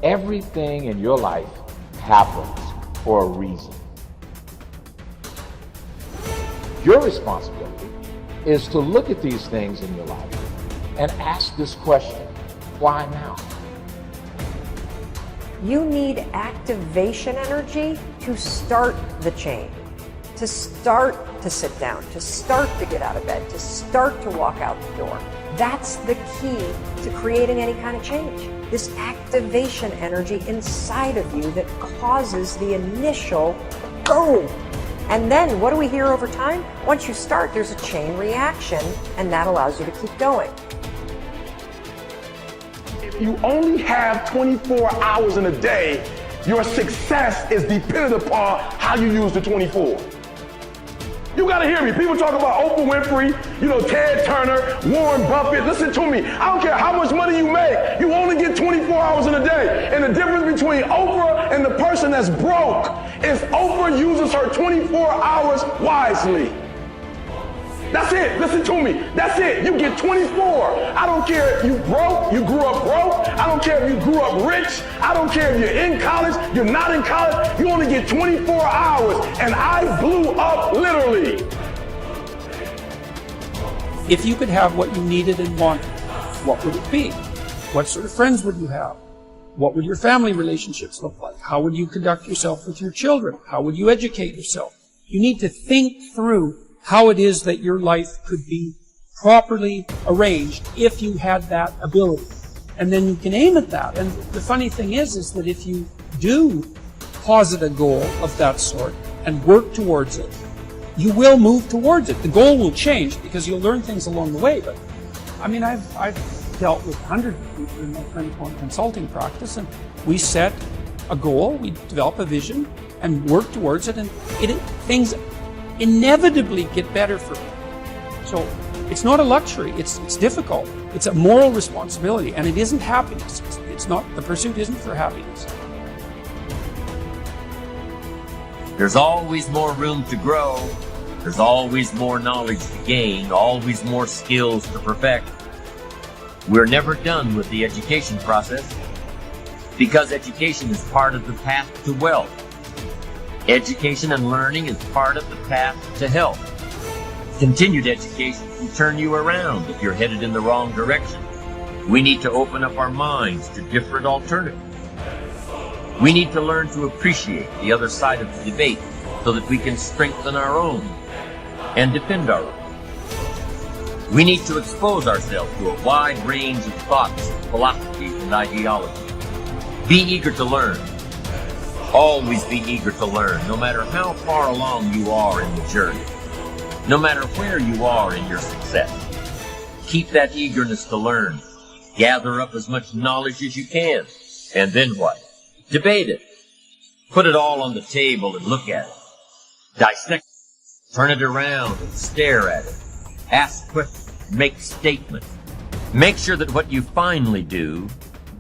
Everything in your life happens for a reason. Your responsibility is to look at these things in your life and ask this question: why now? You need activation energy to start the change, to start to sit down, to start to get out of bed, to start to walk out the door. That's the key to creating any kind of change. This activation energy inside of you that causes the initial go. And then what do we hear over time? Once you start, there's a chain reaction, and that allows you to keep going. If you only have 24 hours in a day, your success is dependent upon how you use the 24. You gotta hear me. People talk about Oprah Winfrey, Ted Turner, Warren Buffett. Listen to me. I don't care how much money you make. You only get 24 hours in a day. And the difference between Oprah and the person that's broke is Oprah uses her 24 hours wisely. That's it. Listen to me. That's it. You get 24. I don't care if you broke, you grew up broke. I don't care if you grew up rich. I don't care if you're in college, you're not in college. You only get 24 hours. And I blew up literally. If you could have what you needed and wanted, what would it be? What sort of friends would you have? What would your family relationships look like? How would you conduct yourself with your children? How would you educate yourself? You need to think through how it is that your life could be properly arranged if you had that ability. And then you can aim at that. And the funny thing is that if you do posit a goal of that sort and work towards it, you will move towards it. The goal will change because you'll learn things along the way. But I mean, I've dealt with hundreds of people in my clinical and consulting practice, and we set a goal, we develop a vision, and work towards it, and things inevitably get better for me. So it's not a luxury, it's difficult. It's a moral responsibility, and it isn't happiness. It's not, the pursuit isn't for happiness. There's always more room to grow. There's always more knowledge to gain, always more skills to perfect. We're never done with the education process because education is part of the path to wealth. Education and learning is part of the path to health. Continued education can turn you around if you're headed in the wrong direction. We need to open up our minds to different alternatives. We need to learn to appreciate the other side of the debate so that we can strengthen our own and defend our own. We need to expose ourselves to a wide range of thoughts, philosophies, and ideologies. Be eager to learn. Always be eager to learn, no matter how far along you are in the journey, no matter where you are in your success. Keep that eagerness to learn. Gather up as much knowledge as you can. And then what? Debate it. Put it all on the table and look at it. Dissect it. Turn it around and stare at it. Ask questions. Make statements. Make sure that what you finally do,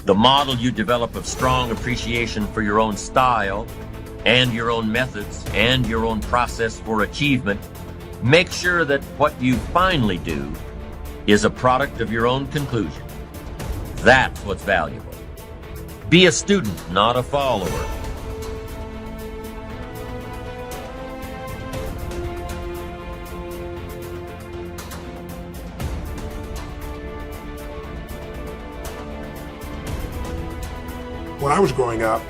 the model you develop of strong appreciation for your own style and your own methods and your own process for achievement, make sure that what you finally do is a product of your own conclusion. That's what's valuable. Be a student, not a follower. When I was growing up,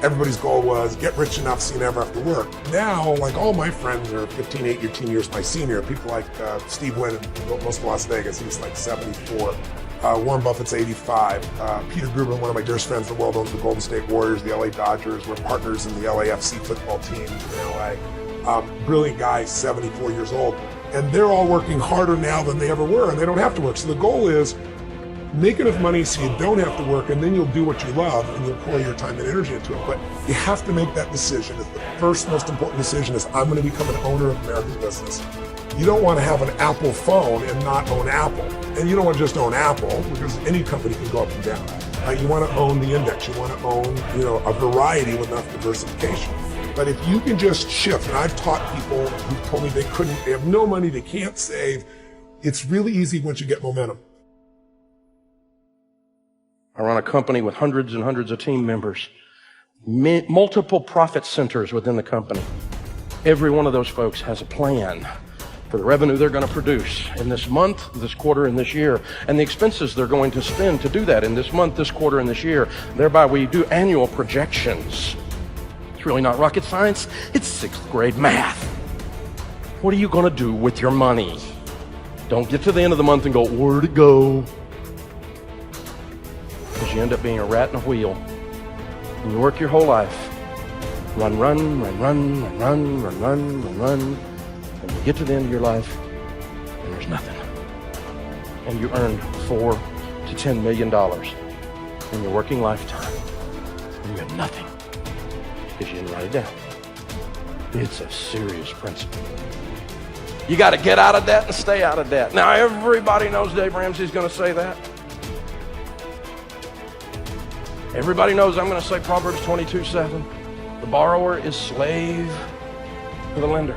everybody's goal was get rich enough so you never have to work. Now, like all my friends are 15, 18 years my senior. People like Steve Wynn, most of Las Vegas, he's like 74. Warren Buffett's 85. Peter Gruber, one of my dearest friends in the world, owns the Golden State Warriors, the LA Dodgers. We're partners in the LAFC football team in LA. Brilliant guy, 74 years old. And they're all working harder now than they ever were, and they don't have to work. So the goal is make enough money so you don't have to work, and then you'll do what you love and you'll pour your time and energy into it. But you have to make that decision. It's the first most important decision is I'm going to become an owner of American business. You don't want to have an Apple phone and not own Apple. And you don't want to just own Apple because any company can go up and down. You want to own the index. You want to own, a variety with enough diversification. But if you can just shift, and I've taught people who told me they have no money, they can't save. It's really easy once you get momentum. I run a company with hundreds and hundreds of team members, multiple profit centers within the company. Every one of those folks has a plan for the revenue they're going to produce in this month, this quarter, and this year, and the expenses they're going to spend to do that in this month, this quarter, and this year. Thereby, we do annual projections. It's really not rocket science. It's 6th grade math. What are you going to do with your money? Don't get to the end of the month and go, where'd it go? Because you end up being a rat in a wheel. And you work your whole life. Run, run, run, run, run, run, run, run, run, run. And you get to the end of your life, and there's nothing. And you earned $4 to $10 million in your working lifetime. And you have nothing. Because you didn't write it down. It's a serious principle. You got to get out of debt and stay out of debt. Now, everybody knows Dave Ramsey's going to say that. Everybody knows I'm going to say Proverbs 22:7. The borrower is slave to the lender.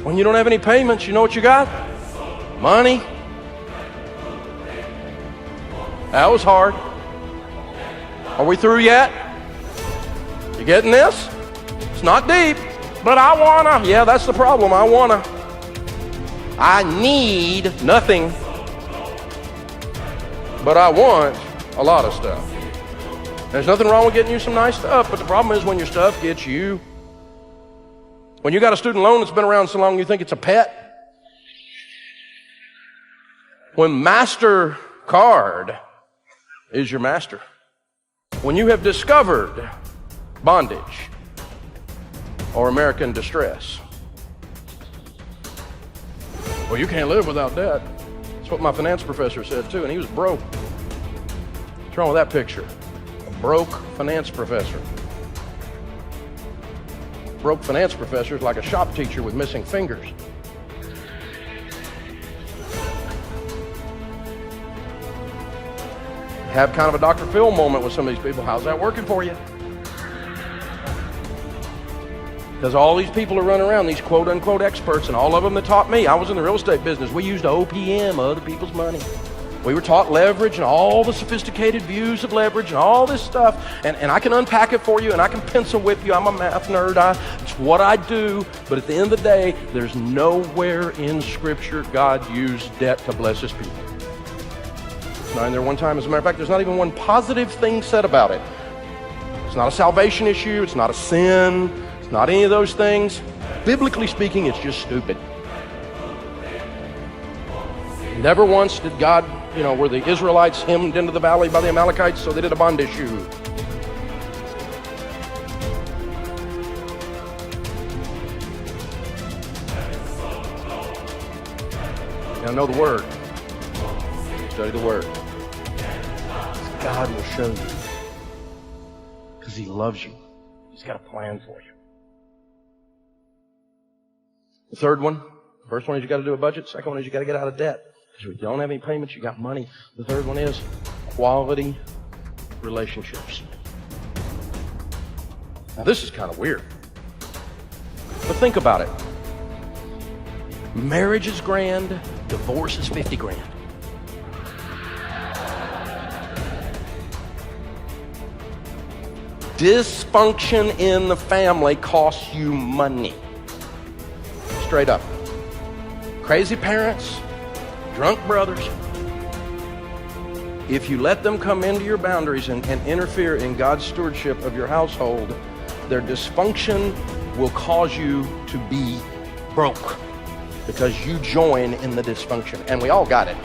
When you don't have any payments, you know what you got? Money. That was hard. Are we through yet? You getting this? It's not deep, but I wanna. Yeah, that's the problem. I wanna. I need nothing, but I want a lot of stuff. There's nothing wrong with getting you some nice stuff, but the problem is when your stuff gets you. When you got a student loan that's been around so long you think it's a pet. When MasterCard is your master. When you have discovered bondage or American distress. Well, you can't live without debt. That's what my finance professor said too, and he was broke. What's wrong with that picture? A broke finance professor. Broke finance professor is like a shop teacher with missing fingers. Have kind of a Dr. Phil moment with some of these people. How's that working for you? Because all these people are running around, these quote unquote experts, and all of them that taught me. I was in the real estate business. We used OPM, other people's money. We were taught leverage and all the sophisticated views of leverage and all this stuff. And I can unpack it for you and I can pencil whip you. I'm a math nerd. It's what I do. But at the end of the day, there's nowhere in Scripture God used debt to bless His people. It's not in there one time. As a matter of fact, there's not even one positive thing said about it. It's not a salvation issue. It's not a sin. It's not any of those things. Biblically speaking, it's just stupid. Never once did God, were the Israelites hemmed into the valley by the Amalekites, so they did a bond issue. Now know the Word. Study the Word. God will show you. Because He loves you. He's got a plan for you. The third one, first one is you got to do a budget. Second one is you got to get out of debt. Because if you don't have any payments, you got money. The third one is quality relationships. Now this is kind of weird. But think about it. Marriage is grand, divorce is 50 grand. Dysfunction in the family costs you money. Straight up. Crazy parents, drunk brothers. If you let them come into your boundaries and interfere in God's stewardship of your household, their dysfunction will cause you to be broke because you join in the dysfunction. And we all got it.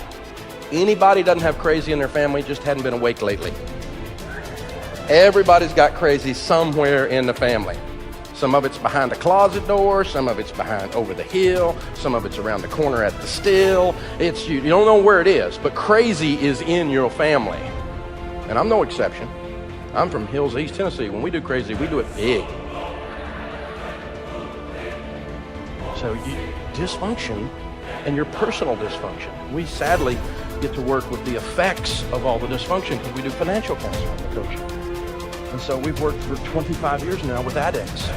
Anybody doesn't have crazy in their family just hadn't been awake lately. Everybody's got crazy somewhere in the family. Some of it's behind a closet door, some of it's behind over the hill, some of it's around the corner at the still. You don't know where it is, but crazy is in your family. And I'm no exception. I'm from Hills, East Tennessee. When we do crazy, we do it big. So dysfunction and your personal dysfunction. We sadly get to work with the effects of all the dysfunction because we do financial counseling and coaching. And so we've worked for 25 years now with addicts.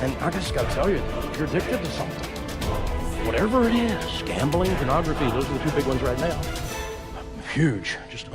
And I just got to tell you, if you're addicted to something, whatever it is, gambling, pornography, those are the two big ones right now. huge, just